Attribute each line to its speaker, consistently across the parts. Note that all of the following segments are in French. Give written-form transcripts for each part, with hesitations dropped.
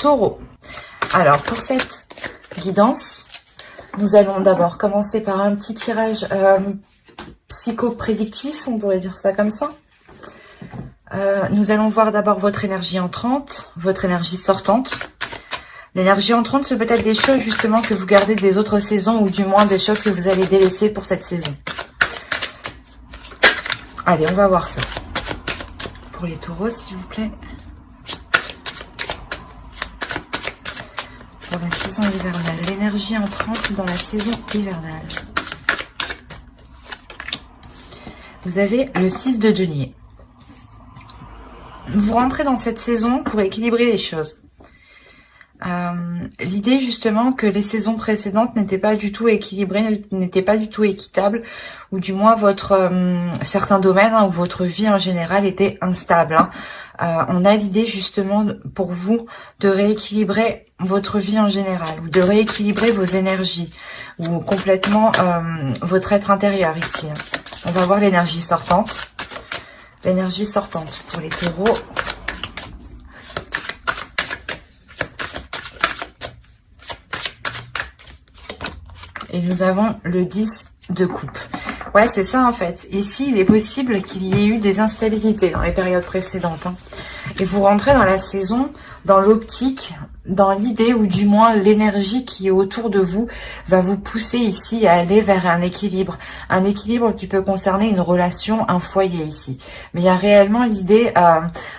Speaker 1: Taureau. Alors, pour cette guidance, nous allons d'abord commencer par un petit tirage psychoprédictif, on pourrait dire ça comme ça. Nous allons voir d'abord votre énergie entrante, votre énergie sortante. L'énergie entrante, c'est peut-être des choses justement que vous gardez des autres saisons ou du moins des choses que vous allez délaisser pour cette saison. Allez, on va voir ça. Pour les taureaux, s'il vous plaît. Pour la saison hivernale. L'énergie entrante dans la saison hivernale. Vous avez le 6 de denier. Vous rentrez dans cette saison pour équilibrer les choses. L'idée justement que les saisons précédentes n'étaient pas du tout équilibrées, n'étaient pas du tout équitables, ou du moins votre certains domaines ou votre vie en général était instable. On a l'idée justement pour vous de rééquilibrer votre vie en général, ou de rééquilibrer vos énergies, ou complètement votre être intérieur ici. On va voir l'énergie sortante. L'énergie sortante pour les taureaux. Et nous avons le 10 de coupe. Ouais, c'est ça en fait. Ici, il est possible qu'il y ait eu des instabilités dans les périodes précédentes. Et vous rentrez dans la saison, dans l'optique, dans l'idée ou du moins l'énergie qui est autour de vous va vous pousser ici à aller vers un équilibre. Un équilibre qui peut concerner une relation, un foyer ici. Mais il y a réellement l'idée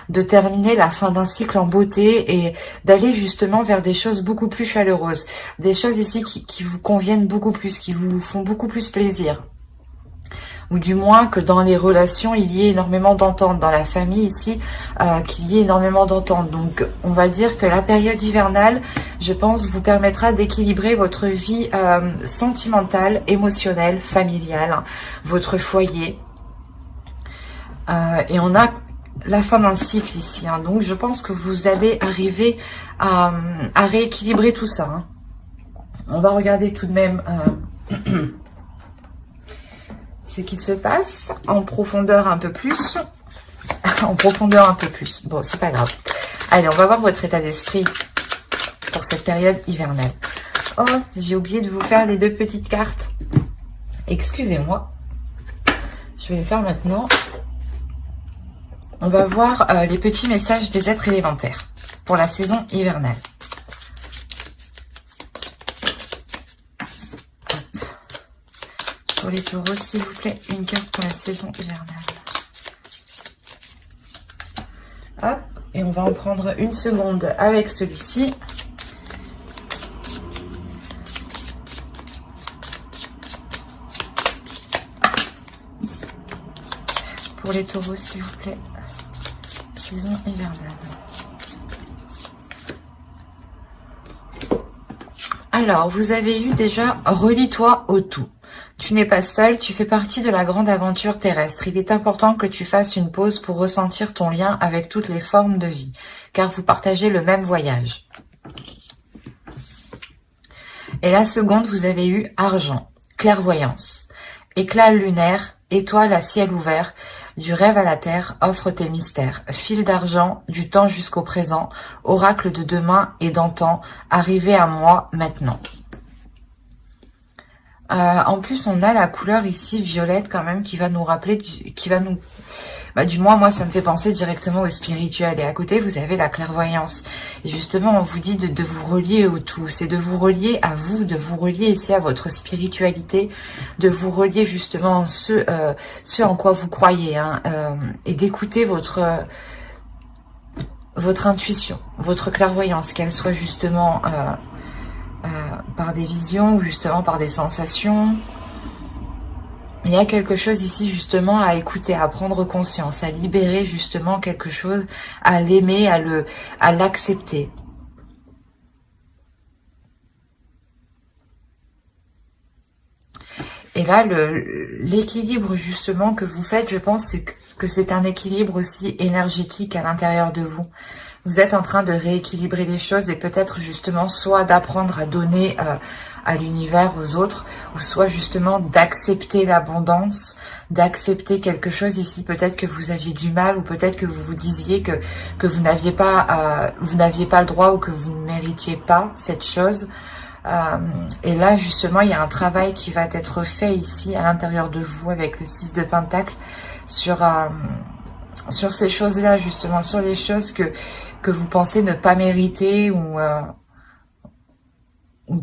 Speaker 1: de terminer la fin d'un cycle en beauté et d'aller justement vers des choses beaucoup plus chaleureuses. Des choses ici qui vous conviennent beaucoup plus, qui vous font beaucoup plus plaisir. Ou du moins que dans les relations, il y ait énormément d'entente. Dans la famille ici, qu'il y ait énormément d'entente. Donc, on va dire que la période hivernale, je pense, vous permettra d'équilibrer votre vie sentimentale, émotionnelle, familiale, votre foyer. Et on a la fin d'un cycle ici. Donc, je pense que vous allez arriver à rééquilibrer tout ça. On va regarder tout de même... ce qu'il se passe en profondeur un peu plus. En profondeur un peu plus. Bon, c'est pas grave. Allez, on va voir votre état d'esprit pour cette période hivernale. Oh, j'ai oublié de vous faire les deux petites cartes. Excusez-moi. Je vais les faire maintenant. On va voir les petits messages des êtres élémentaires pour la saison hivernale. Pour les taureaux, s'il vous plaît, une carte pour la saison hivernale. Hop, et on va en prendre une seconde avec celui-ci. Pour les taureaux, s'il vous plaît, saison hivernale. Alors, vous avez eu déjà « Relie-toi au tout ». Tu n'es pas seul, tu fais partie de la grande aventure terrestre. Il est important que tu fasses une pause pour ressentir ton lien avec toutes les formes de vie, car vous partagez le même voyage. Et la seconde, vous avez eu argent, clairvoyance, éclat lunaire, étoile à ciel ouvert, du rêve à la terre, offre tes mystères, fil d'argent, du temps jusqu'au présent, oracle de demain et d'antan, arrivé à moi maintenant. En plus, on a la couleur ici violette quand même qui va nous rappeler, qui va nous... du moins, moi, ça me fait penser directement au spirituel. Et à côté, vous avez la clairvoyance. Et justement, on vous dit de vous relier au tout. C'est de vous relier à vous, de vous relier ici à votre spiritualité, de vous relier justement ce en quoi vous croyez. Et d'écouter votre intuition, votre clairvoyance, qu'elle soit justement... par des visions ou justement par des sensations. Il y a quelque chose ici justement à écouter, à prendre conscience, à libérer justement quelque chose, à l'aimer, à l'accepter. Et là, l'équilibre justement que vous faites, je pense, c'est que c'est un équilibre aussi énergétique à l'intérieur de vous. Vous êtes en train de rééquilibrer les choses et peut-être justement soit d'apprendre à donner à l'univers, aux autres, ou soit justement d'accepter l'abondance, d'accepter quelque chose ici. Peut-être que vous aviez du mal ou peut-être que vous vous disiez que vous n'aviez pas le droit ou que vous ne méritiez pas cette chose. Et là justement il y a un travail qui va être fait ici à l'intérieur de vous avec le 6 de Pentacle sur ces choses-là, justement, sur les choses que vous pensez ne pas mériter ou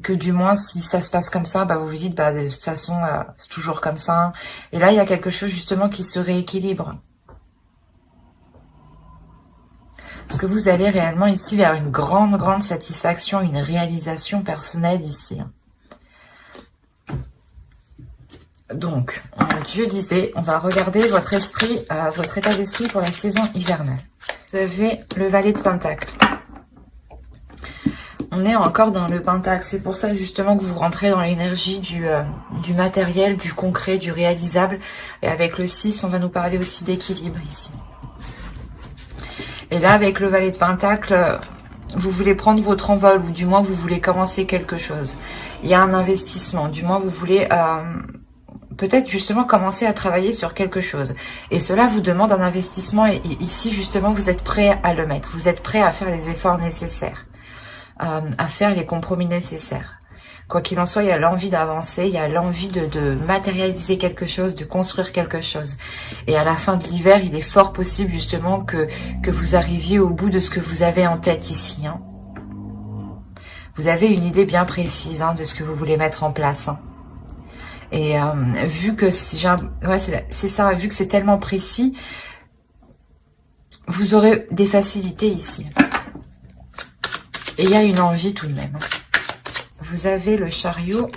Speaker 1: que du moins, si ça se passe comme ça, bah, vous vous dites, bah, de toute façon, c'est toujours comme ça. Et là, il y a quelque chose, justement, qui se rééquilibre. Parce que vous allez réellement ici vers une grande, grande satisfaction, une réalisation personnelle ici. Donc, je disais, on va regarder votre esprit, votre état d'esprit pour la saison hivernale. Vous avez le valet de Pentacle. On est encore dans le Pentacle. C'est pour ça justement que vous rentrez dans l'énergie du matériel, du concret, du réalisable. Et avec le 6, on va nous parler aussi d'équilibre ici. Et là, avec le valet de Pentacle, vous voulez prendre votre envol ou du moins vous voulez commencer quelque chose. Il y a un investissement, du moins vous voulez... peut-être justement commencer à travailler sur quelque chose. Et cela vous demande un investissement et ici justement vous êtes prêt à le mettre. Vous êtes prêt à faire les efforts nécessaires, à faire les compromis nécessaires. Quoi qu'il en soit, il y a l'envie d'avancer, il y a l'envie de matérialiser quelque chose, de construire quelque chose. Et à la fin de l'hiver, il est fort possible justement que vous arriviez au bout de ce que vous avez en tête ici. Hein. Vous avez une idée bien précise de ce que vous voulez mettre en place. Et vu que c'est ça, vu que c'est tellement précis, vous aurez des facilités ici. Et il y a une envie tout de même. Vous avez le chariot,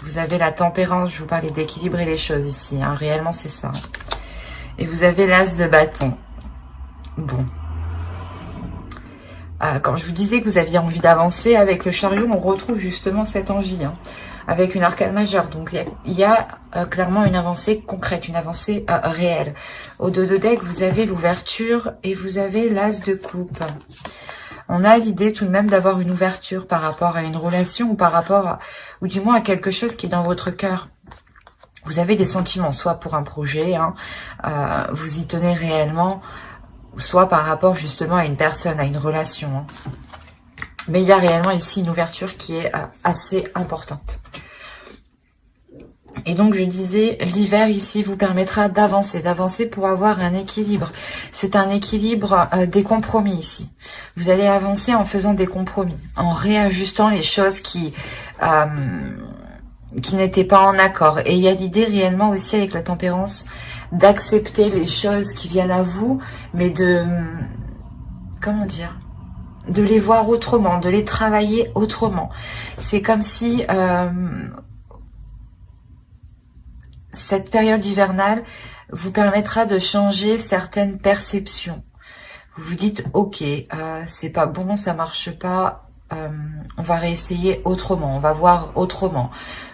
Speaker 1: vous avez la tempérance, je vous parlais d'équilibrer les choses ici, réellement c'est ça. Et vous avez l'as de bâton. Bon. Quand je vous disais que vous aviez envie d'avancer, avec le chariot, on retrouve justement cette envie. Avec une arcane majeure. Donc, il y a clairement une avancée concrète, une avancée réelle. Au dos de deck, vous avez l'ouverture et vous avez l'as de coupe. On a l'idée tout de même d'avoir une ouverture par rapport à une relation ou par rapport ou du moins à quelque chose qui est dans votre cœur. Vous avez des sentiments, soit pour un projet, vous y tenez réellement, soit par rapport justement à une personne, à une relation. Mais il y a réellement ici une ouverture qui est assez importante. Et donc, je disais, l'hiver ici vous permettra d'avancer pour avoir un équilibre. C'est un équilibre des compromis ici. Vous allez avancer en faisant des compromis, en réajustant les choses qui n'étaient pas en accord. Et il y a l'idée réellement aussi avec la tempérance d'accepter les choses qui viennent à vous, mais de... comment dire ? De les voir autrement, de les travailler autrement. C'est comme si... cette période hivernale vous permettra de changer certaines perceptions. Vous vous dites, ok, c'est pas bon, ça marche pas, on va réessayer autrement, on va voir autrement.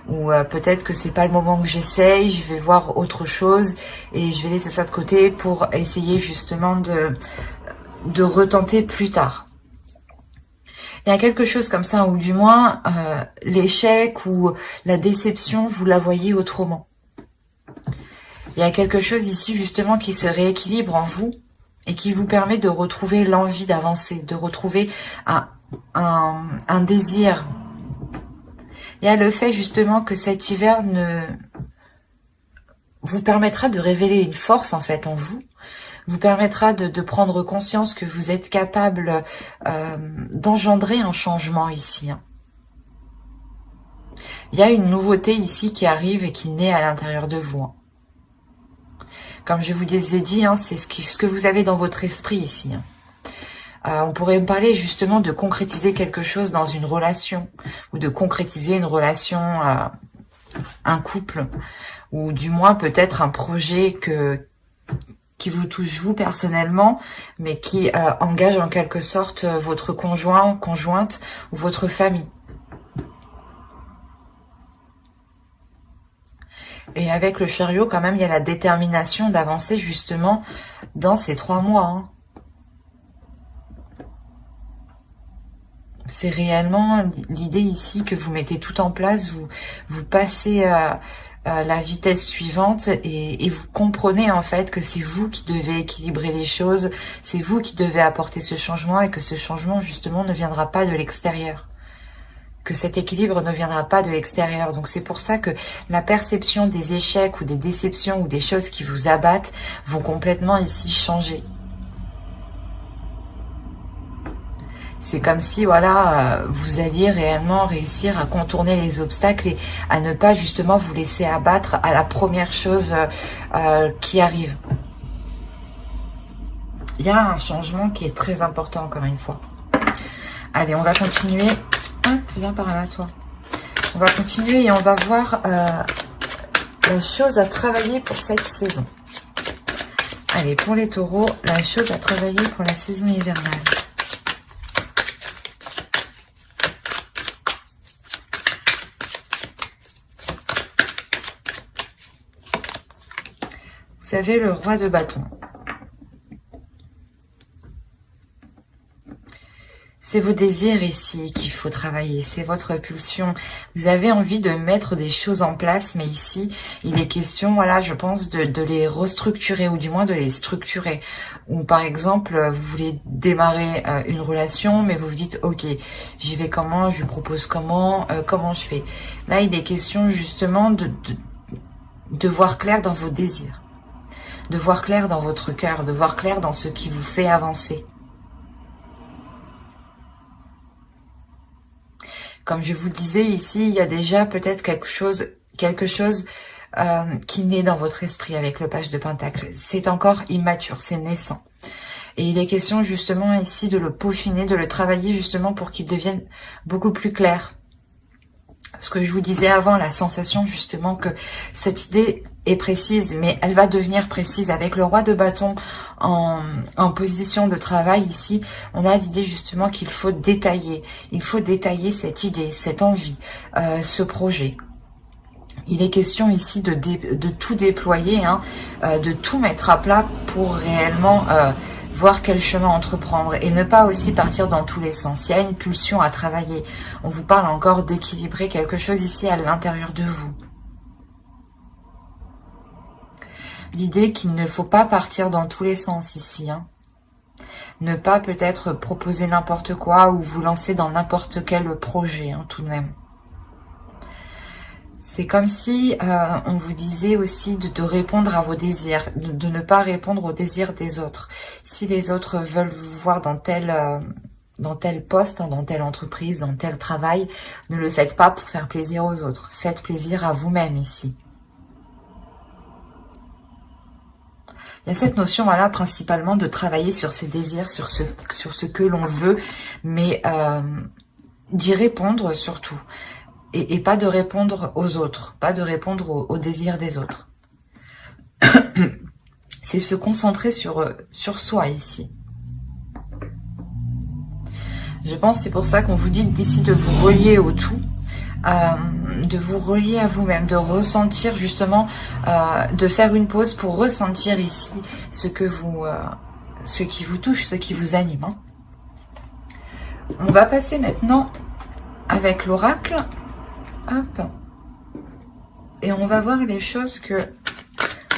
Speaker 1: Ou peut-être que c'est pas le moment que j'essaye, je vais voir autre chose et je vais laisser ça de côté pour essayer justement de retenter plus tard. Il y a quelque chose comme ça, ou du moins l'échec ou la déception, vous la voyez autrement. Il y a quelque chose ici justement qui se rééquilibre en vous et qui vous permet de retrouver l'envie d'avancer, de retrouver un désir. Il y a le fait justement que cet hiver vous permettra de révéler une force en fait en vous, vous permettra de prendre conscience que vous êtes capable d'engendrer un changement ici. Il y a une nouveauté ici qui arrive et qui naît à l'intérieur de vous. Comme je vous ai dit, c'est ce que vous avez dans votre esprit ici. On pourrait me parler justement de concrétiser quelque chose dans une relation, ou de concrétiser une relation, un couple, ou du moins peut-être un projet qui vous touche vous personnellement, mais qui engage en quelque sorte votre conjoint, conjointe, ou votre famille. Et avec le chariot, quand même, il y a la détermination d'avancer justement dans ces 3 mois. C'est réellement l'idée ici que vous mettez tout en place, vous passez la vitesse suivante et vous comprenez en fait que c'est vous qui devez équilibrer les choses, c'est vous qui devez apporter ce changement et que ce changement justement ne viendra pas de l'extérieur. Que cet équilibre ne viendra pas de l'extérieur. Donc c'est pour ça que la perception des échecs ou des déceptions ou des choses qui vous abattent vont complètement ici changer. C'est comme si, voilà, vous alliez réellement réussir à contourner les obstacles et à ne pas justement vous laisser abattre à la première chose qui arrive. Il y a un changement qui est très important, encore une fois. Allez, on va continuer. Viens par là, toi. On va continuer et on va voir la chose à travailler pour cette saison. Allez, pour les taureaux, la chose à travailler pour la saison hivernale. Vous avez le roi de bâton. C'est vos désirs ici qu'il faut travailler, c'est votre pulsion. Vous avez envie de mettre des choses en place, mais ici, il est question, voilà, je pense, de les restructurer, ou du moins de les structurer. Ou par exemple, vous voulez démarrer une relation, mais vous vous dites, ok, j'y vais comment, je lui propose comment je fais. Là, il est question justement de voir clair dans vos désirs, de voir clair dans votre cœur, de voir clair dans ce qui vous fait avancer. Comme je vous disais ici, il y a déjà peut-être quelque chose qui naît dans votre esprit avec le page de Pentacle. C'est encore immature, c'est naissant. Et il est question justement ici de le peaufiner, de le travailler justement pour qu'il devienne beaucoup plus clair. Ce que je vous disais avant, la sensation justement que cette idée est précise, mais elle va devenir précise. Avec le roi de bâton en position de travail ici, on a l'idée justement qu'il faut détailler. Il faut détailler cette idée, cette envie, ce projet. Il est question ici de tout déployer, hein, de tout mettre à plat pour réellement voir quel chemin entreprendre et ne pas aussi partir dans tous les sens. Il y a une pulsion à travailler. On vous parle encore d'équilibrer quelque chose ici à l'intérieur de vous. L'idée qu'il ne faut pas partir dans tous les sens ici, hein. Ne pas peut-être proposer n'importe quoi ou vous lancer dans n'importe quel projet, hein, tout de même. C'est comme si on vous disait aussi de répondre à vos désirs, de ne pas répondre aux désirs des autres. Si les autres veulent vous voir dans tel poste, hein, dans telle entreprise, dans tel travail, ne le faites pas pour faire plaisir aux autres. Faites plaisir à vous-même ici. Il y a cette notion, voilà, principalement de travailler sur ses désirs, sur ce que l'on veut, mais d'y répondre surtout. Et pas de répondre aux autres, pas de répondre aux désirs des autres. C'est se concentrer sur soi ici. Je pense que c'est pour ça qu'on vous dit d'ici de vous relier au tout, de vous relier à vous-même, de ressentir justement, de faire une pause pour ressentir ici ce qui vous touche, ce qui vous anime. Hein. On va passer maintenant avec l'oracle. Hop. Et on va voir les choses que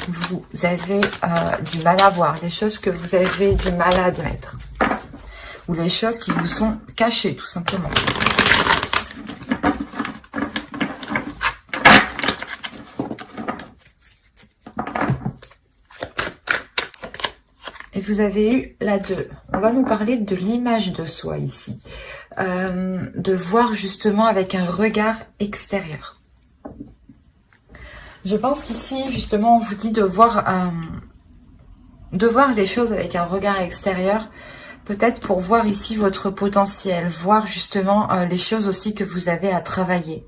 Speaker 1: vous avez du mal à voir, les choses que vous avez du mal à admettre, ou les choses qui vous sont cachées, tout simplement. Et vous avez eu la 2. On va nous parler de l'image de soi ici. De voir justement avec un regard extérieur. Je pense qu'ici, justement, on vous dit de voir les choses avec un regard extérieur, peut-être pour voir ici votre potentiel, voir justement les choses aussi que vous avez à travailler.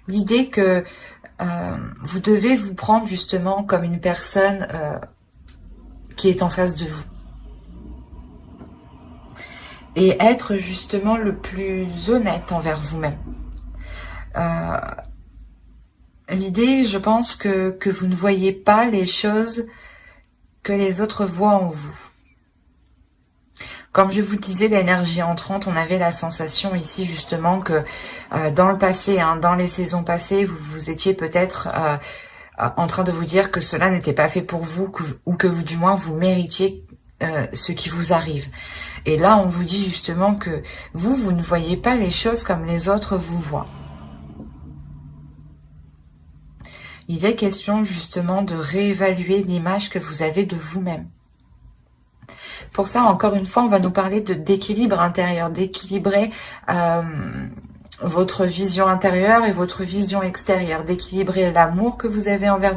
Speaker 1: L'idée que vous devez vous prendre justement comme une personne qui est en face de vous. Et être justement le plus honnête envers vous-même. L'idée, je pense que vous ne voyez pas les choses que les autres voient en vous. Comme je vous disais, l'énergie entrante, on avait la sensation ici justement que dans le passé, hein, dans les saisons passées, vous étiez peut-être en train de vous dire que cela n'était pas fait pour vous, ou que vous, du moins, vous méritiez ce qui vous arrive. Et là, on vous dit justement que vous ne voyez pas les choses comme les autres vous voient. Il est question justement de réévaluer l'image que vous avez de vous-même. Pour ça, encore une fois, on va nous parler d'équilibre intérieur, d'équilibrer votre vision intérieure et votre vision extérieure, d'équilibrer l'amour que vous avez envers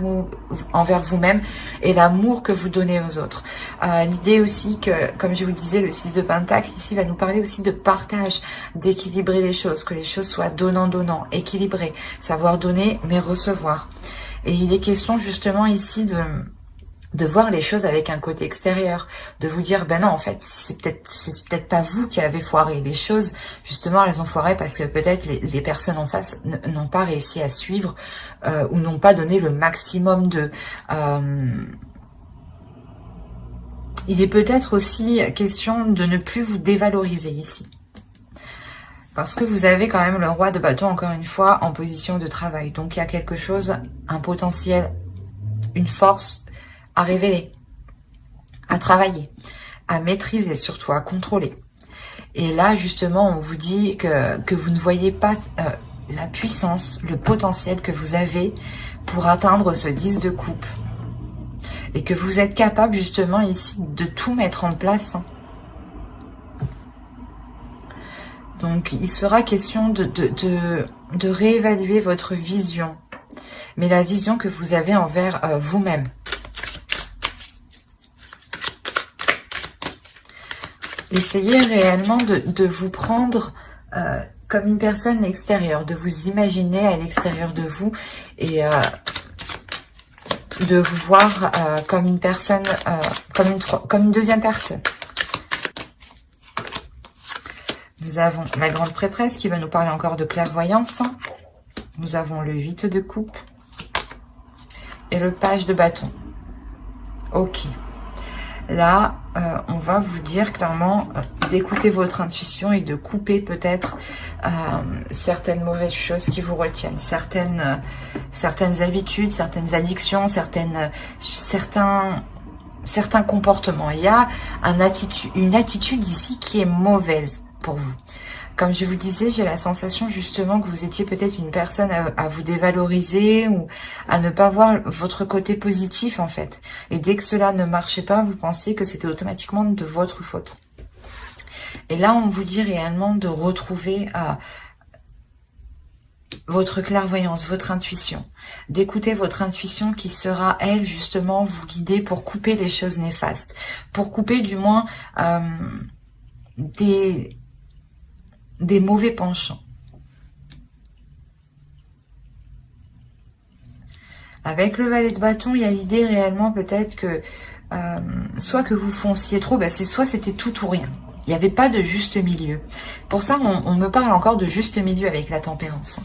Speaker 1: vous-même et l'amour que vous donnez aux autres. L'idée aussi que, comme je vous disais, le 6 de Pentacle ici va nous parler aussi de partage, d'équilibrer les choses, que les choses soient donnant-donnant, équilibrées, savoir donner mais recevoir. Et il est question justement ici de voir les choses avec un côté extérieur, de vous dire, ben non, en fait, c'est peut-être pas vous qui avez foiré. Les choses, justement, elles ont foiré parce que peut-être les personnes en face n'ont pas réussi à suivre ou n'ont pas donné le maximum de... Il est peut-être aussi question de ne plus vous dévaloriser ici. Parce que vous avez quand même le roi de bâton, encore une fois, en position de travail. Donc, il y a quelque chose, un potentiel, une force à révéler, à travailler, à maîtriser, surtout à contrôler. Et là, justement, on vous dit que vous ne voyez pas la puissance, le potentiel que vous avez pour atteindre ce 10 de coupe. Et que vous êtes capable, justement, ici, de tout mettre en place. Donc, il sera question de réévaluer votre vision. Mais la vision que vous avez envers vous-même. Essayez réellement de vous prendre comme une personne extérieure, de vous imaginer à l'extérieur de vous et de vous voir comme une personne, comme une deuxième personne. Nous avons la grande prêtresse qui va nous parler encore de clairvoyance. Nous avons le 8 de coupe et le page de bâton. Ok. Là, on va vous dire clairement d'écouter votre intuition et de couper peut-être certaines mauvaises choses qui vous retiennent, certaines habitudes, certaines addictions, certains comportements. Il y a une attitude ici qui est mauvaise pour vous. Comme je vous disais, j'ai la sensation justement que vous étiez peut-être une personne à vous dévaloriser ou à ne pas voir votre côté positif en fait. Et dès que cela ne marchait pas, vous pensiez que c'était automatiquement de votre faute. Et là, on vous dit réellement de retrouver votre clairvoyance, votre intuition. D'écouter votre intuition qui sera, elle, justement, vous guider pour couper les choses néfastes. Pour couper du moins des mauvais penchants. Avec le valet de bâton, il y a l'idée réellement peut-être que soit que vous fonciez trop, soit c'était tout ou rien. Il n'y avait pas de juste milieu. Pour ça, on me parle encore de juste milieu avec la tempérance.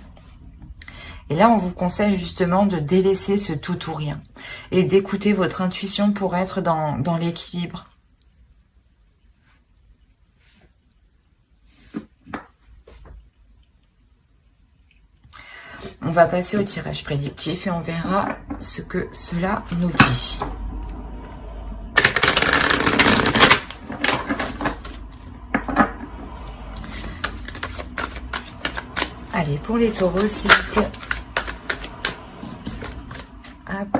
Speaker 1: Et là, on vous conseille justement de délaisser ce tout ou rien et d'écouter votre intuition pour être dans l'équilibre. On va passer au tirage prédictif et on verra ce que cela nous dit. Allez, pour les taureaux, s'il vous plaît. Hop.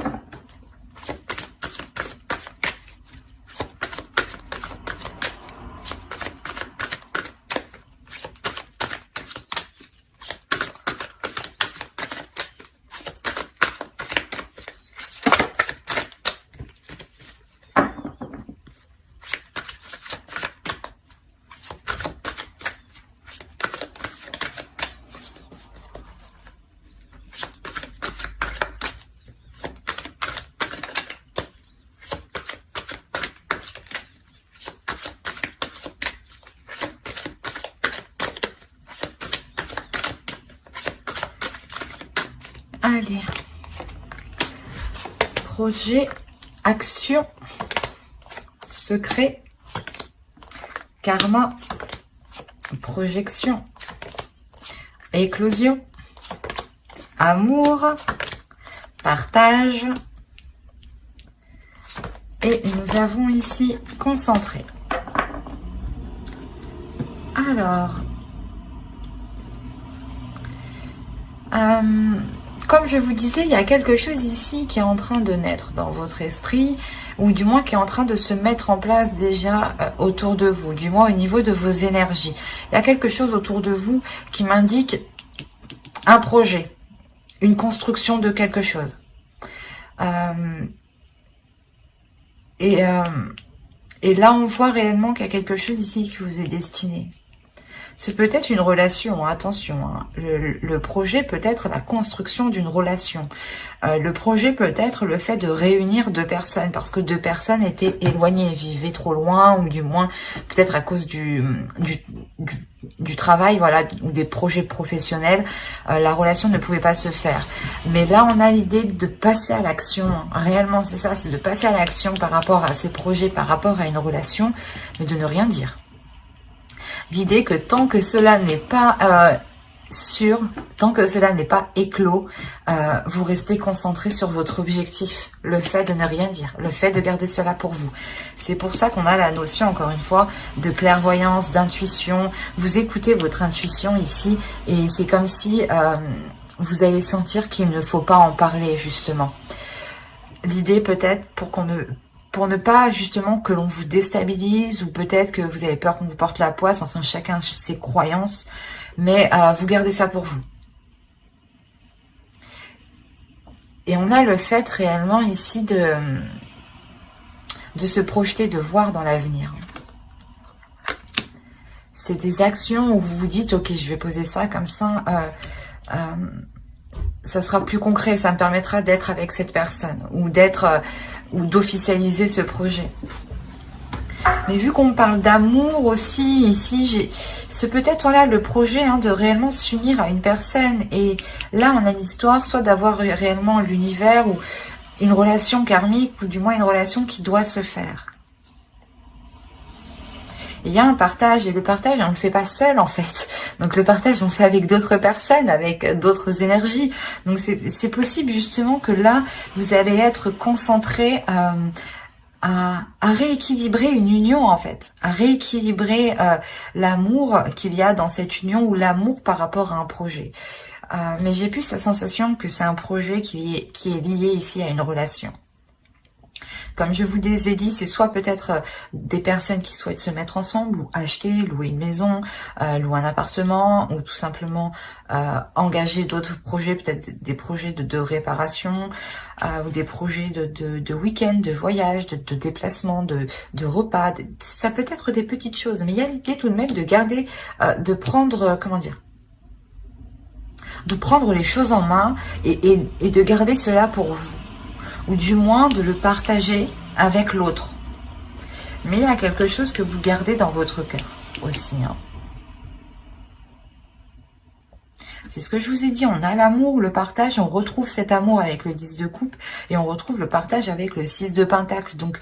Speaker 1: Allez, projet, action, secret, karma, projection, éclosion, amour, partage. Et nous avons ici concentré. Alors, comme je vous disais, il y a quelque chose ici qui est en train de naître dans votre esprit, ou du moins qui est en train de se mettre en place déjà autour de vous, du moins au niveau de vos énergies. Il y a quelque chose autour de vous qui m'indique un projet, une construction de quelque chose. Et là, on voit réellement qu'il y a quelque chose ici qui vous est destiné. C'est peut-être une relation, attention. Hein. Le projet peut être la construction d'une relation. Le projet peut être le fait de réunir deux personnes, parce que deux personnes étaient éloignées, vivaient trop loin, ou du moins peut-être à cause du travail, voilà, ou des projets professionnels, la relation ne pouvait pas se faire. Mais là, on a l'idée de passer à l'action. Hein. Réellement, c'est ça, c'est de passer à l'action par rapport à ces projets, par rapport à une relation, mais de ne rien dire. L'idée que tant que cela n'est pas sûr, tant que cela n'est pas éclos, vous restez concentré sur votre objectif, le fait de ne rien dire, le fait de garder cela pour vous. C'est pour ça qu'on a la notion, encore une fois, de clairvoyance, d'intuition. Vous écoutez votre intuition ici et c'est comme si vous allez sentir qu'il ne faut pas en parler, justement. L'idée peut-être pour ne pas justement que l'on vous déstabilise, ou peut-être que vous avez peur qu'on vous porte la poisse, enfin chacun ses croyances, mais vous gardez ça pour vous. Et on a le fait réellement ici de se projeter, de voir dans l'avenir. C'est des actions où vous vous dites, ok, je vais poser ça comme ça, ça sera plus concret, ça me permettra d'être avec cette personne, ou ou d'officialiser ce projet. Mais vu qu'on parle d'amour aussi, ici, c'est peut-être voilà, le projet de réellement s'unir à une personne. Et là, on a l'histoire soit d'avoir réellement l'univers, ou une relation karmique, ou du moins une relation qui doit se faire. Il y a un partage, et le partage, on ne le fait pas seul en fait. Donc le partage, on le fait avec d'autres personnes, avec d'autres énergies. Donc c'est possible justement que là, vous allez être concentré à rééquilibrer une union en fait, à rééquilibrer l'amour qu'il y a dans cette union, ou l'amour par rapport à un projet. Mais j'ai plus la sensation que c'est un projet qui est lié ici à une relation. Comme je vous ai dit, c'est soit peut-être des personnes qui souhaitent se mettre ensemble, ou acheter, louer une maison, louer un appartement, ou tout simplement engager d'autres projets, peut-être des projets de réparation, ou des projets de week-end, de voyage, de déplacement, de repas. Ça peut être des petites choses, mais il y a l'idée tout de même de garder, de prendre, comment dire, de prendre les choses en main et de garder cela pour vous. Ou du moins de le partager avec l'autre. Mais il y a quelque chose que vous gardez dans votre cœur aussi. Hein. C'est ce que je vous ai dit, on a l'amour, le partage, on retrouve cet amour avec le 10 de coupe, et on retrouve le partage avec le 6 de pentacle. Donc,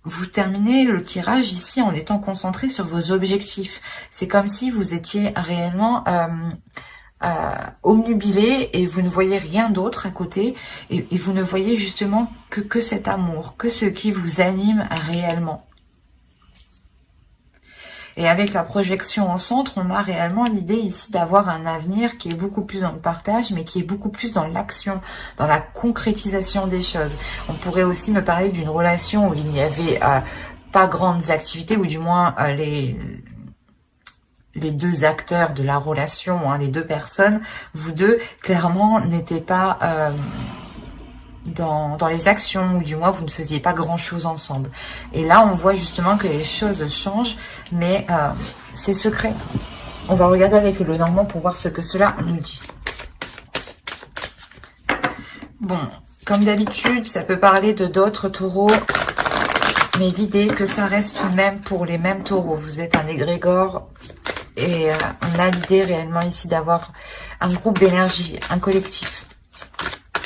Speaker 1: vous terminez le tirage ici en étant concentré sur vos objectifs. C'est comme si vous étiez réellement... omnubilé, et vous ne voyez rien d'autre à côté, et vous ne voyez justement que cet amour, que ce qui vous anime réellement. Et avec la projection en centre, on a réellement l'idée ici d'avoir un avenir qui est beaucoup plus dans le partage, mais qui est beaucoup plus dans l'action, dans la concrétisation des choses. On pourrait aussi me parler d'une relation où il n'y avait pas grandes activités, ou du moins les deux acteurs de la relation, les deux personnes, vous deux, clairement, n'étaient pas dans les actions, ou du moins, vous ne faisiez pas grand-chose ensemble. Et là, on voit justement que les choses changent, mais c'est secret. On va regarder avec le Normand pour voir ce que cela nous dit. Bon, comme d'habitude, ça peut parler de d'autres taureaux, mais l'idée que ça reste tout de même pour les mêmes taureaux. Vous êtes un égrégore. Et on a l'idée réellement ici d'avoir un groupe d'énergie, un collectif.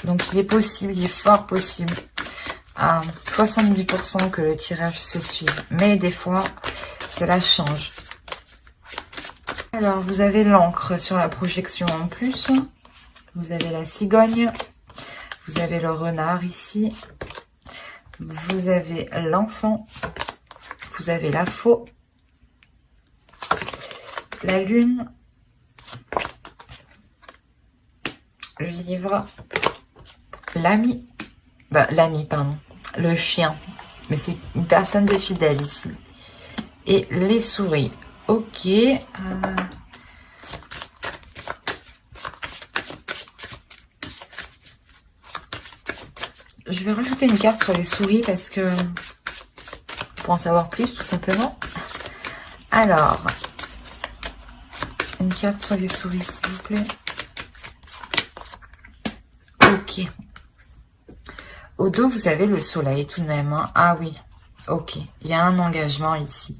Speaker 1: Donc il est possible, il est fort possible, à 70% que le tirage se suive. Mais des fois, Cela change. Alors, vous avez l'encre sur la projection en plus. Vous avez la cigogne. Vous avez le renard ici. Vous avez l'enfant. Vous avez la faux. La lune. Le livre. L'ami. L'ami, pardon. Le chien. Mais c'est une personne de fidèle ici. Et les souris. Ok. Je vais rajouter une carte sur les souris parce que pour en savoir plus, tout simplement. Alors, une carte sur les souris, s'il vous plaît. Ok. Au dos, vous avez le soleil tout de même. Hein. Ah oui. Ok. Il y a un engagement ici.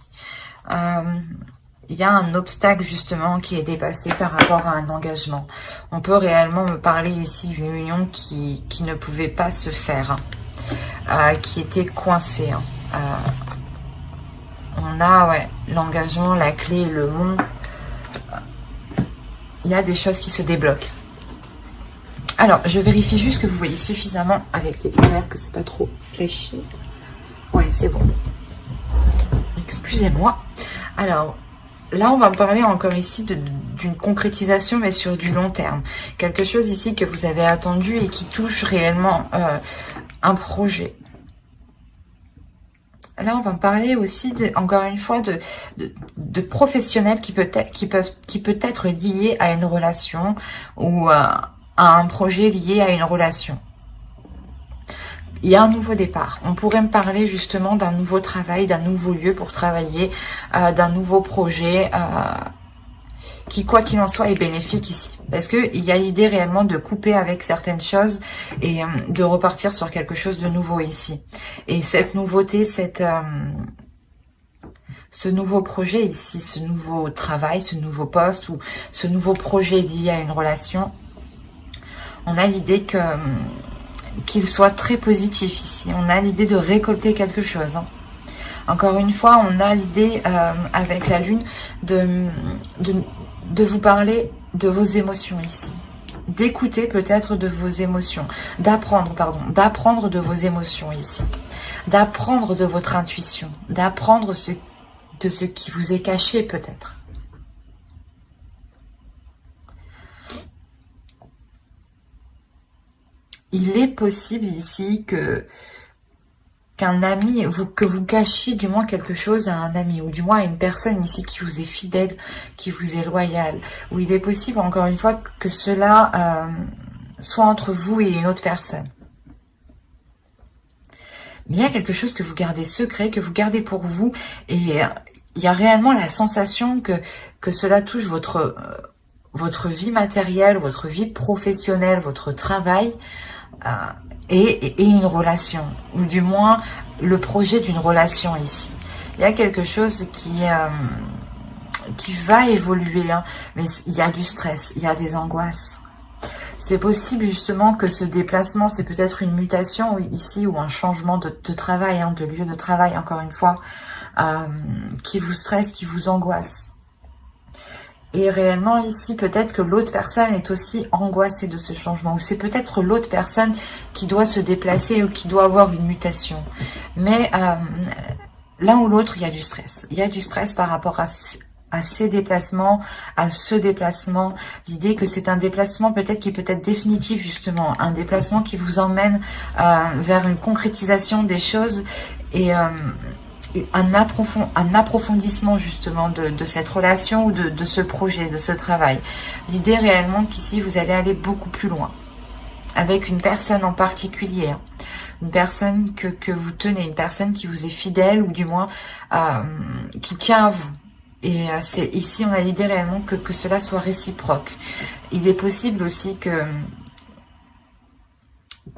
Speaker 1: Il y a un obstacle justement qui est dépassé par rapport à un engagement. On peut réellement me parler ici d'une union qui ne pouvait pas se faire, qui était coincée. On a l'engagement, la clé, le mont. Il y a des choses qui se débloquent. Alors, je vérifie juste que vous voyez suffisamment avec les lumières, que c'est pas trop fléché. Oui, c'est bon. Excusez-moi. Alors, là, on va parler encore ici d'une concrétisation, mais sur du long terme. Quelque chose ici que vous avez attendu et qui touche réellement un projet. Là, on va parler aussi, encore une fois, de professionnels qui peut être lié à une relation ou à un projet lié à une relation. Il y a un nouveau départ. On pourrait me parler justement d'un nouveau travail, d'un nouveau lieu pour travailler, d'un nouveau projet qui, quoi qu'il en soit, est bénéfique ici. Parce que il y a l'idée réellement de couper avec certaines choses et de repartir sur quelque chose de nouveau ici. Et cette nouveauté, ce nouveau projet ici, ce nouveau travail, ce nouveau poste ou ce nouveau projet lié à une relation, on a l'idée qu'il soit très positif ici. On a l'idée de récolter quelque chose. Hein. Encore une fois, on a l'idée avec la lune de vous parler de vos émotions ici. D'écouter peut-être de vos émotions. D'apprendre de vos émotions ici. D'apprendre de votre intuition. D'apprendre de ce qui vous est caché peut-être. Il est possible ici qu'un ami, que vous cachiez du moins quelque chose à un ami, ou du moins à une personne ici qui vous est fidèle, qui vous est loyale, ou il est possible, encore une fois, que cela soit entre vous et une autre personne. Mais il y a quelque chose que vous gardez secret, que vous gardez pour vous, et il y a réellement la sensation que cela touche votre vie matérielle, votre vie professionnelle, votre travail, et une relation, ou du moins le projet d'une relation ici. Il y a quelque chose qui va évoluer, hein, mais il y a du stress, il y a des angoisses. C'est possible justement que ce déplacement, c'est peut-être une mutation ici ou un changement de travail, hein, de lieu de travail, encore une fois, qui vous stresse, qui vous angoisse. Et réellement ici, peut-être que l'autre personne est aussi angoissée de ce changement. Ou c'est peut-être l'autre personne qui doit se déplacer ou qui doit avoir une mutation. Mais l'un ou l'autre, il y a du stress. Il y a du stress par rapport à ces déplacements, à ce déplacement. L'idée que c'est un déplacement peut-être qui peut être définitif justement. Un déplacement qui vous emmène vers une concrétisation des choses et un approfondissement justement de cette relation ou de ce projet, de ce travail. L'idée réellement qu'ici vous allez aller beaucoup plus loin avec une personne en particulier, hein. Une personne que vous tenez, une personne qui vous est fidèle ou du moins qui tient à vous. Et c'est ici on a l'idée réellement que cela soit réciproque. Il est possible aussi que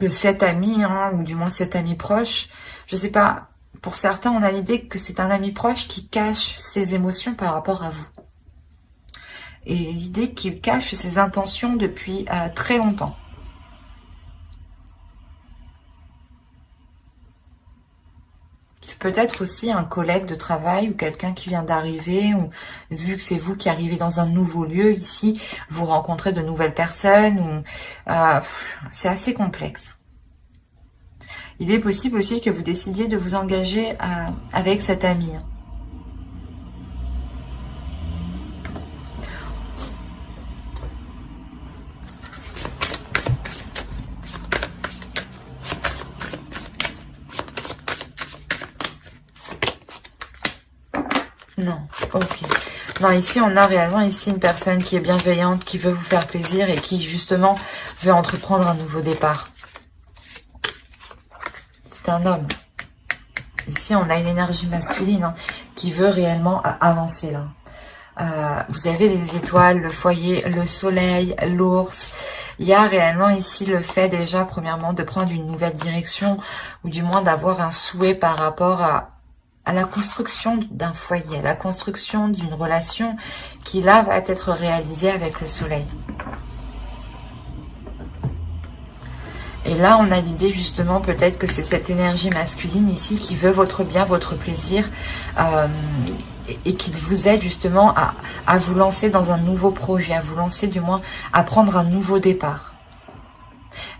Speaker 1: cet ami, hein, ou du moins cet ami proche, je sais pas. Pour certains, on a l'idée que c'est un ami proche qui cache ses émotions par rapport à vous. Et l'idée qu'il cache ses intentions depuis très longtemps. peut-être aussi un collègue de travail ou quelqu'un qui vient d'arriver, ou vu que c'est vous qui arrivez dans un nouveau lieu ici, vous rencontrez de nouvelles personnes, ou c'est assez complexe. Il est possible aussi que vous décidiez de vous engager avec cet ami. Non, ok. Non, ici, on a réellement ici une personne qui est bienveillante, qui veut vous faire plaisir et qui, justement, veut entreprendre un nouveau départ. C'est un homme. Ici, on a une énergie masculine hein, qui veut réellement avancer, là. Vous avez les étoiles, le foyer, le soleil, l'ours. Il y a réellement ici le fait déjà, premièrement, de prendre une nouvelle direction ou du moins d'avoir un souhait par rapport à la construction d'un foyer, à la construction d'une relation qui là va être réalisée avec le soleil. Et là, on a l'idée justement peut-être que c'est cette énergie masculine ici qui veut votre bien, votre plaisir et qui vous aide justement à vous lancer dans un nouveau projet, à vous lancer du moins à prendre un nouveau départ.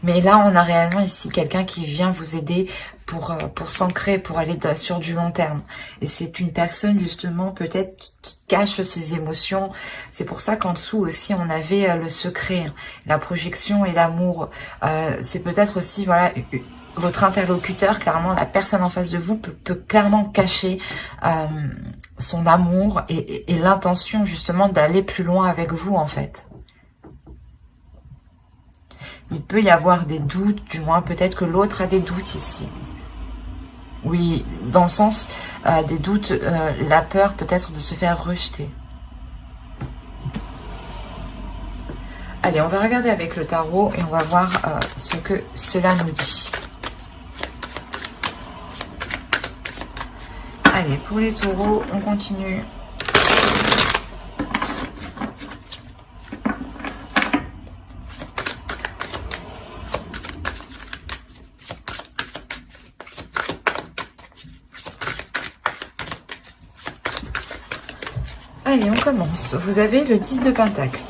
Speaker 1: Mais là, on a réellement ici quelqu'un qui vient vous aider pour s'ancrer, pour aller sur du long terme. Et c'est une personne justement peut-être qui cache ses émotions. C'est pour ça qu'en dessous aussi, on avait le secret, la projection et l'amour. C'est peut-être aussi, voilà, votre interlocuteur, clairement, la personne en face de vous peut clairement cacher son amour et l'intention justement d'aller plus loin avec vous en fait. Il peut y avoir des doutes, du moins peut-être que l'autre a des doutes ici. Oui, dans le sens des doutes, la peur peut-être de se faire rejeter. Allez, on va regarder avec le tarot et on va voir ce que cela nous dit. Allez, pour les taureaux, on continue. Allez, on commence. Vous avez le 10 de Pentacle.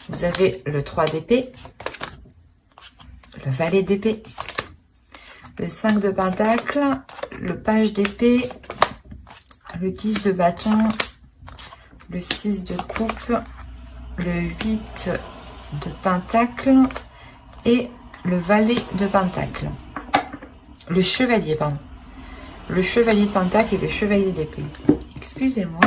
Speaker 1: Vous avez le 3 d'épée. Le valet d'épée. Le 5 de Pentacle. Le page d'épée. Le 10 de bâton. Le 6 de coupe. Le 8 de Pentacle. Et le valet de Pentacle. Le chevalier, pardon. Le chevalier de Pentacle et le chevalier d'épée. Excusez-moi.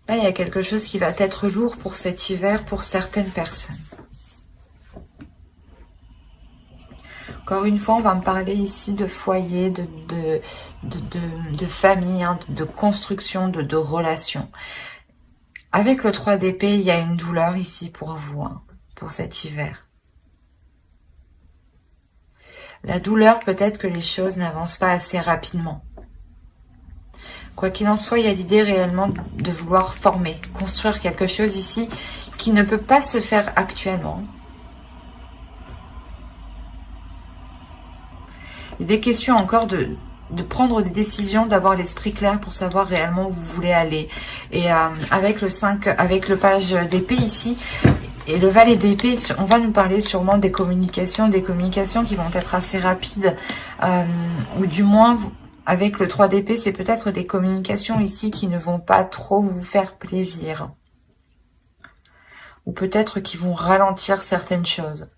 Speaker 1: Là, il y a quelque chose qui va être lourd pour cet hiver pour certaines personnes. Encore une fois, on va me parler ici de foyer, de famille, hein, de construction, de relations. Avec le 3 d'épée, il y a une douleur ici pour vous, hein, pour cet hiver. La douleur, peut-être que les choses n'avancent pas assez rapidement. Quoi qu'il en soit, il y a l'idée réellement de vouloir former, construire quelque chose ici qui ne peut pas se faire actuellement. Il est question encore de prendre des décisions, d'avoir l'esprit clair pour savoir réellement où vous voulez aller. Et avec le 5, avec le page d'épée ici, et le valet d'épée, on va nous parler sûrement des communications qui vont être assez rapides, ou du moins, avec le 3 d'épée, c'est peut-être des communications ici qui ne vont pas trop vous faire plaisir. Ou peut-être qui vont ralentir certaines choses.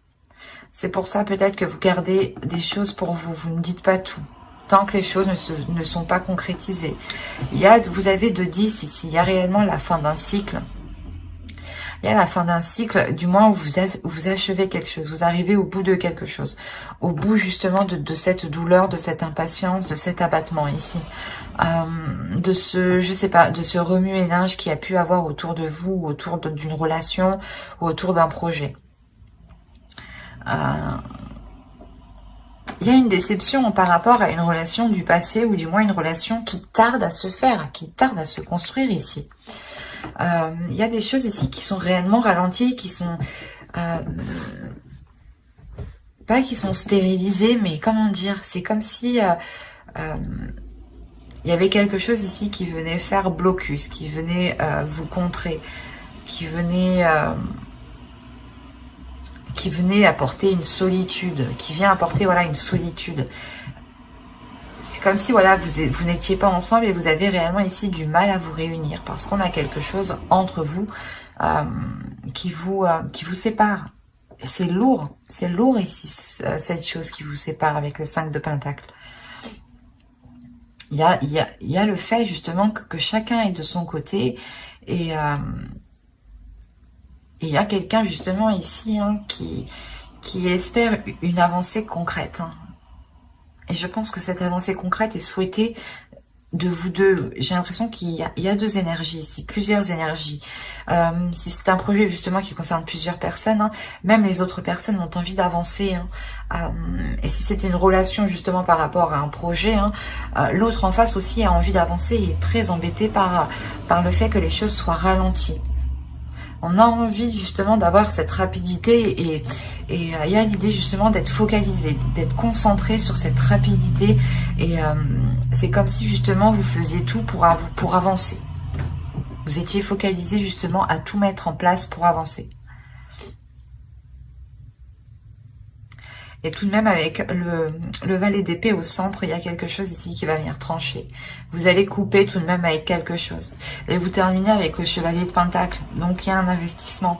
Speaker 1: C'est pour ça peut-être que vous gardez des choses pour vous, vous ne dites pas tout. Tant que les choses ne sont pas concrétisées. Vous avez de 10 ici, il y a réellement la fin d'un cycle. Il y a la fin d'un cycle, du moins où vous achevez quelque chose, vous arrivez au bout de quelque chose. Au bout justement de cette douleur, de cette impatience, de cet abattement ici. De ce, je sais pas, de ce remue-ménage qu'il y a pu avoir autour de vous, autour d'une relation, ou autour d'un projet. Il y a une déception par rapport à une relation du passé, ou du moins une relation qui tarde à se faire, qui tarde à se construire ici. Il y a des choses ici qui sont réellement ralenties, qui sont... pas qui sont stérilisées, mais comment dire, c'est comme si... il y avait quelque chose ici qui venait faire blocus, qui venait vous contrer, qui venait apporter une solitude, qui vient apporter voilà une solitude. C'est comme si voilà vous n'étiez pas ensemble et vous avez réellement ici du mal à vous réunir parce qu'on a quelque chose entre vous qui vous sépare. C'est lourd ici cette chose qui vous sépare avec le 5 de Pentacle. Il y a le fait justement que chacun est de son côté et il y a quelqu'un justement ici qui espère une avancée concrète. Et je pense que cette avancée concrète est souhaitée de vous deux. J'ai l'impression qu'il y a deux énergies ici, plusieurs énergies. Si c'est un projet justement qui concerne plusieurs personnes, même les autres personnes ont envie d'avancer. Et si c'est une relation justement par rapport à un projet, l'autre en face aussi a envie d'avancer et est très embêté par le fait que les choses soient ralenties. On a envie justement d'avoir cette rapidité et il y a l'idée justement d'être focalisé, d'être concentré sur cette rapidité et c'est comme si justement vous faisiez tout pour avancer. Vous étiez focalisé justement à tout mettre en place pour avancer. Et tout de même, avec le valet d'épée au centre, il y a quelque chose ici qui va venir trancher. Vous allez couper tout de même avec quelque chose. Et vous terminez avec le chevalier de Pentacle. Donc, il y a un investissement.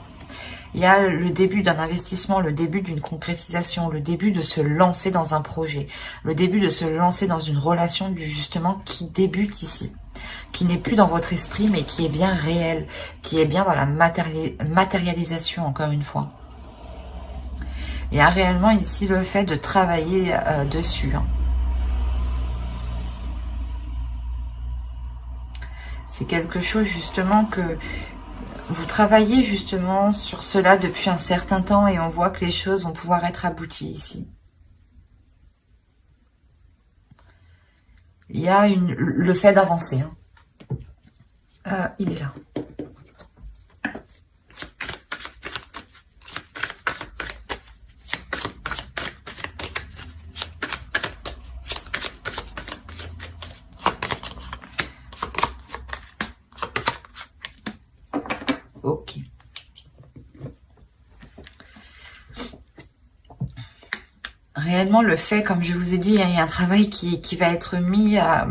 Speaker 1: Il y a le début d'un investissement, le début d'une concrétisation, le début de se lancer dans un projet, le début de se lancer dans une relation justement qui débute ici, qui n'est plus dans votre esprit, mais qui est bien réel, qui est bien dans la matérialisation, encore une fois. Il y a réellement ici le fait de travailler dessus. C'est quelque chose justement que vous travaillez justement sur cela depuis un certain temps et on voit que les choses vont pouvoir être abouties ici. Il y a le fait d'avancer. Il est là. Ok. Réellement, le fait, comme je vous ai dit, il y a un travail qui va être mis à...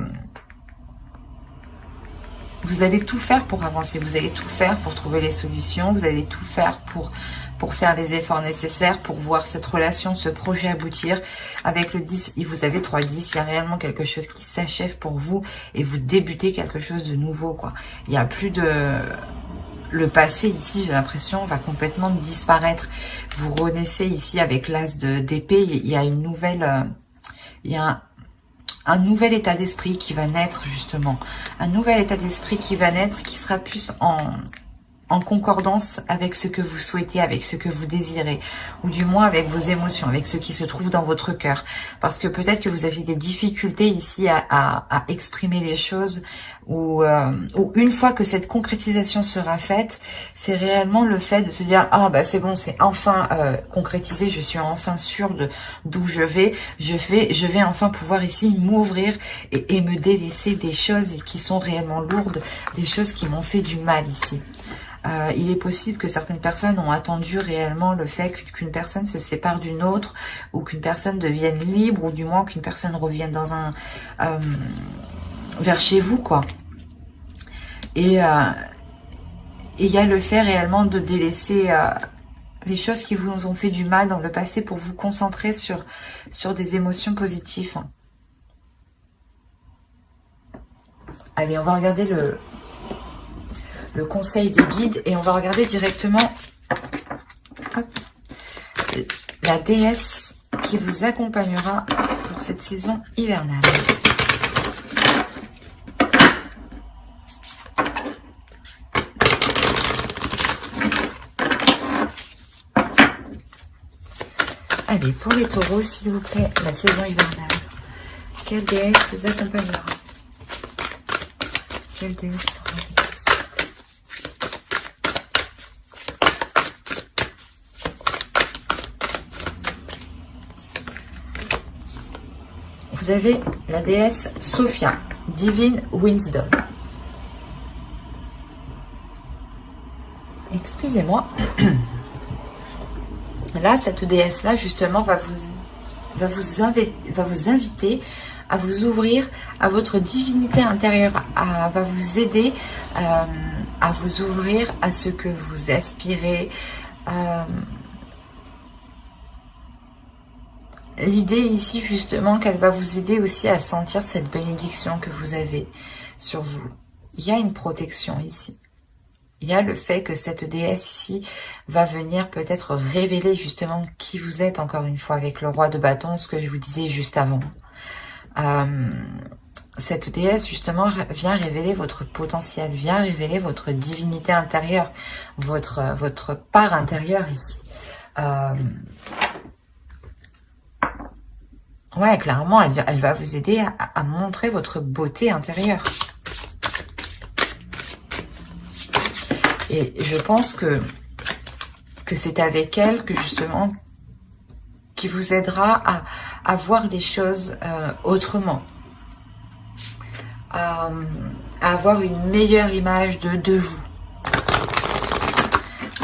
Speaker 1: Vous allez tout faire pour avancer, vous allez tout faire pour trouver les solutions, vous allez tout faire pour faire les efforts nécessaires, pour voir cette relation, ce projet aboutir. Avec le 10, vous avez 3-10, il y a réellement quelque chose qui s'achève pour vous et vous débutez quelque chose de nouveau, quoi. Il n'y a plus de... Le passé ici, j'ai l'impression, va complètement disparaître. Vous renaissez ici avec l'as d'épée. Il y a une nouvelle... il y a un nouvel état d'esprit qui va naître, justement. Un nouvel état d'esprit qui va naître, qui sera plus en concordance avec ce que vous souhaitez, avec ce que vous désirez, ou du moins avec vos émotions, avec ce qui se trouve dans votre cœur. Parce que peut-être que vous aviez des difficultés ici à exprimer les choses, ou une fois que cette concrétisation sera faite, c'est réellement le fait de se dire « Ah, bah c'est bon, c'est enfin concrétisé, je suis enfin sûre d'où je vais enfin pouvoir ici m'ouvrir et me délaisser des choses qui sont réellement lourdes, des choses qui m'ont fait du mal ici. » Il est possible que certaines personnes ont attendu réellement le fait qu'une personne se sépare d'une autre ou qu'une personne devienne libre ou du moins qu'une personne revienne dans vers chez vous, quoi. Et il y a le fait réellement de délaisser les choses qui vous ont fait du mal dans le passé pour vous concentrer sur des émotions positives. Allez, on va regarder le conseil des guides et on va regarder directement la déesse qui vous accompagnera pour cette saison hivernale. Allez, pour les taureaux, s'il vous plaît, la saison hivernale. Quelle déesse les accompagnera? Quelle déesse sera vous avez la déesse Sophia, Divine Wisdom. Excusez-moi. Là, cette déesse-là, justement, va vous inviter à vous ouvrir à votre divinité intérieure, va vous aider à vous ouvrir à ce que vous aspirez. L'idée ici, justement, qu'elle va vous aider aussi à sentir cette bénédiction que vous avez sur vous. Il y a une protection ici. Il y a le fait que cette déesse ici va venir peut-être révéler justement qui vous êtes, encore une fois, avec le roi de bâton, ce que je vous disais juste avant. Cette déesse, justement, vient révéler votre potentiel, vient révéler votre divinité intérieure, votre part intérieure ici. Ouais, clairement, elle va vous aider à montrer votre beauté intérieure. Et je pense que c'est avec elle que justement, qui vous aidera à voir les choses autrement. À avoir une meilleure image de vous.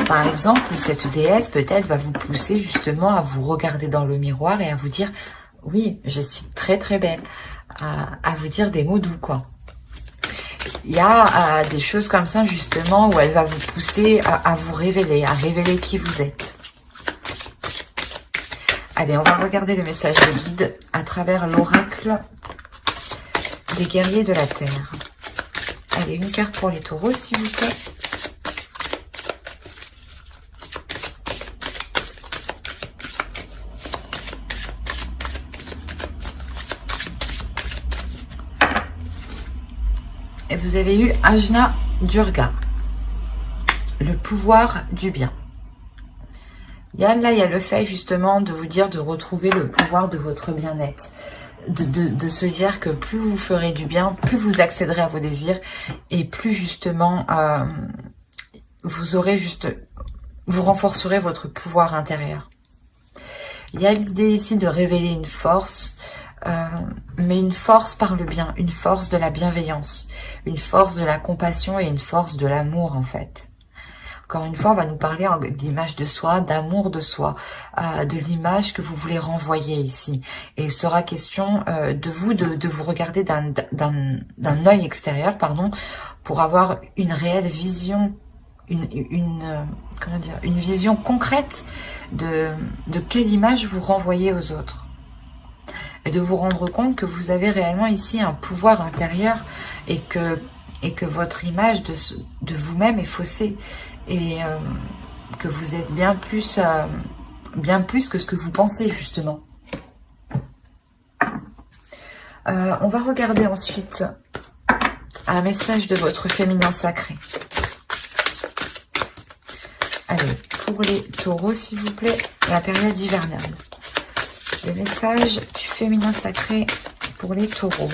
Speaker 1: Par exemple, cette déesse peut-être va vous pousser justement à vous regarder dans le miroir et à vous dire « Oui, je suis très très belle », à vous dire des mots doux, quoi. Il y a des choses comme ça, justement, où elle va vous pousser à vous révéler, à révéler qui vous êtes. Allez, on va regarder le message de guide à travers l'oracle des guerriers de la Terre. Allez, une carte pour les taureaux, s'il vous plaît. Et vous avez eu Ajna Durga, le pouvoir du bien. Là, il y a le fait justement de vous dire de retrouver le pouvoir de votre bien-être. De se dire que plus vous ferez du bien, plus vous accéderez à vos désirs et plus justement vous renforcerez votre pouvoir intérieur. Il y a l'idée ici de révéler une force, mais une force par le bien, une force de la bienveillance, une force de la compassion et une force de l'amour en fait. Encore une fois, on va nous parler d'image de soi, d'amour de soi, de l'image que vous voulez renvoyer ici. Et il sera question de vous regarder d'un œil extérieur, pour avoir une réelle vision, une vision concrète de quelle image vous renvoyez aux autres. Et de vous rendre compte que vous avez réellement ici un pouvoir intérieur et que votre image de vous-même est faussée. Et que vous êtes bien plus que ce que vous pensez justement. On va regarder ensuite un message de votre féminin sacré. Allez, pour les taureaux s'il vous plaît, la période hivernale. Le message du féminin sacré pour les taureaux.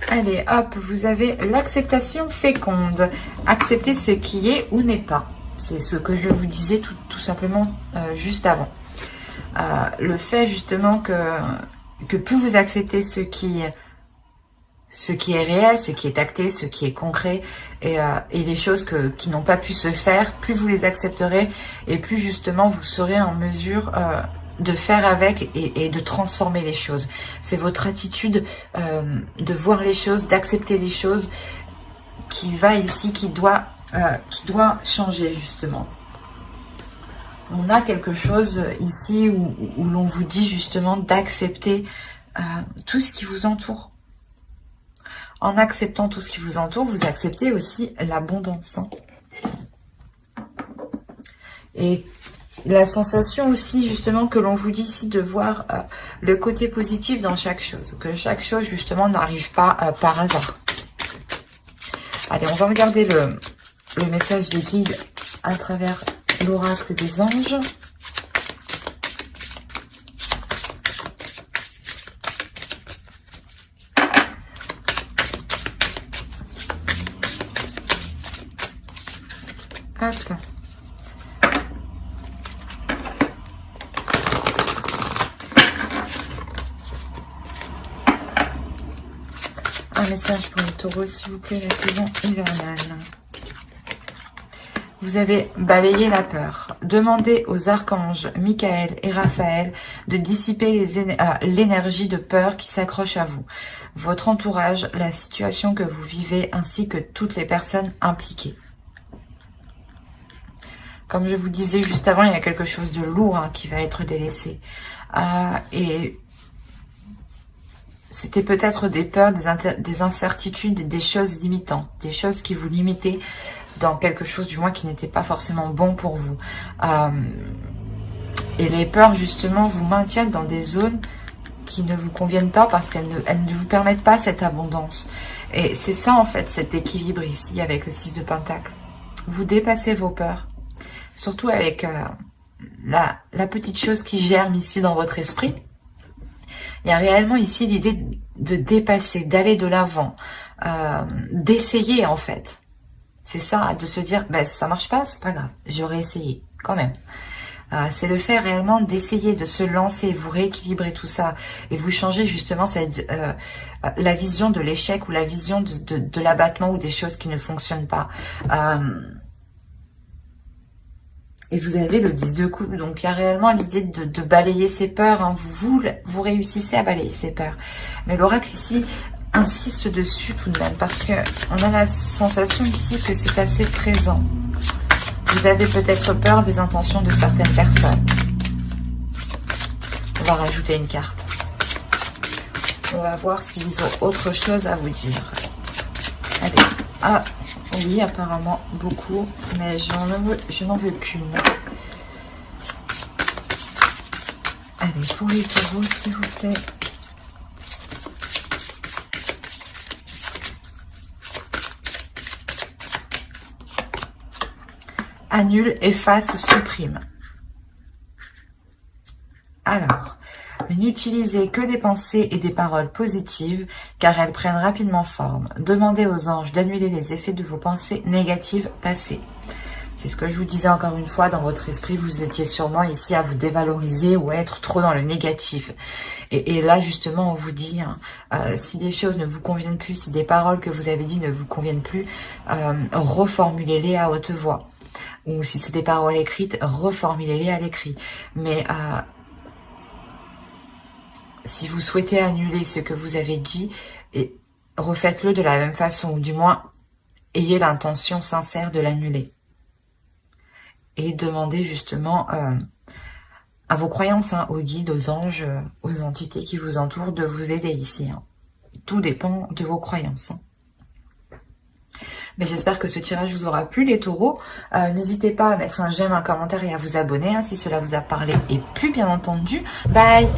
Speaker 1: Allez, hop, vous avez l'acceptation féconde. Accepter ce qui est ou n'est pas. C'est ce que je vous disais tout simplement juste avant. Le fait justement que plus vous acceptez ce qui est réel, ce qui est acté, ce qui est concret, et les choses qui n'ont pas pu se faire, plus vous les accepterez et plus justement vous serez en mesure de faire avec et de transformer les choses. C'est votre attitude de voir les choses, d'accepter les choses qui doit changer justement. On a quelque chose ici où l'on vous dit justement d'accepter tout ce qui vous entoure. En acceptant tout ce qui vous entoure, vous acceptez aussi l'abondance. Et la sensation aussi justement que l'on vous dit ici de voir le côté positif dans chaque chose. Que chaque chose justement n'arrive pas par hasard. Allez, on va regarder le message des guides à travers l'oracle des anges. Hop. Un message pour les taureaux, s'il vous plaît, la saison hivernale. Vous avez balayé la peur. Demandez aux archanges Michael et Raphaël de dissiper l'énergie de peur qui s'accroche à vous, votre entourage, la situation que vous vivez, ainsi que toutes les personnes impliquées. Comme je vous disais juste avant, il y a quelque chose de lourd qui va être délaissé. Et c'était peut-être des peurs, des incertitudes, des choses limitantes, des choses qui vous limitaient dans quelque chose du moins qui n'était pas forcément bon pour vous. Et les peurs justement vous maintiennent dans des zones qui ne vous conviennent pas parce qu'elles ne vous permettent pas cette abondance. Et c'est ça en fait, cet équilibre ici avec le 6 de Pentacle. Vous dépassez vos peurs, surtout avec la petite chose qui germe ici dans votre esprit. Il y a réellement ici l'idée de dépasser, d'aller de l'avant, d'essayer en fait. C'est ça, de se dire, ben, ça marche pas, c'est pas grave, j'aurais essayé quand même. C'est le fait réellement d'essayer, de se lancer, vous rééquilibrer tout ça et vous changer justement la vision de l'échec ou la vision de l'abattement ou des choses qui ne fonctionnent pas. Et vous avez le 10 de coupe, donc il y a réellement l'idée de balayer ses peurs. Vous réussissez à balayer ses peurs. Mais l'oracle ici insiste dessus tout de même parce que on a la sensation ici que c'est assez présent. Vous avez peut-être peur des intentions de certaines personnes. On va rajouter une carte. On va voir s'ils ont autre chose à vous dire. Allez. Ah, oui, apparemment beaucoup, mais je n'en veux qu'une. Allez, pour les taureaux, s'il vous plaît. Annule, efface, supprime. Alors, n'utilisez que des pensées et des paroles positives, car elles prennent rapidement forme. Demandez aux anges d'annuler les effets de vos pensées négatives passées. C'est ce que je vous disais encore une fois, dans votre esprit, vous étiez sûrement ici à vous dévaloriser ou à être trop dans le négatif. Et là, justement, on vous dit, si des choses ne vous conviennent plus, si des paroles que vous avez dit ne vous conviennent plus, reformulez-les à haute voix. Ou si c'est des paroles écrites, reformulez-les à l'écrit. Mais si vous souhaitez annuler ce que vous avez dit, refaites-le de la même façon, ou du moins, ayez l'intention sincère de l'annuler. Et demandez justement à vos croyances, aux guides, aux anges, aux entités qui vous entourent, de vous aider ici. Tout dépend de vos croyances. Mais j'espère que ce tirage vous aura plu, les taureaux. N'hésitez pas à mettre un j'aime, un commentaire et à vous abonner si cela vous a parlé et plu, bien entendu. Bye!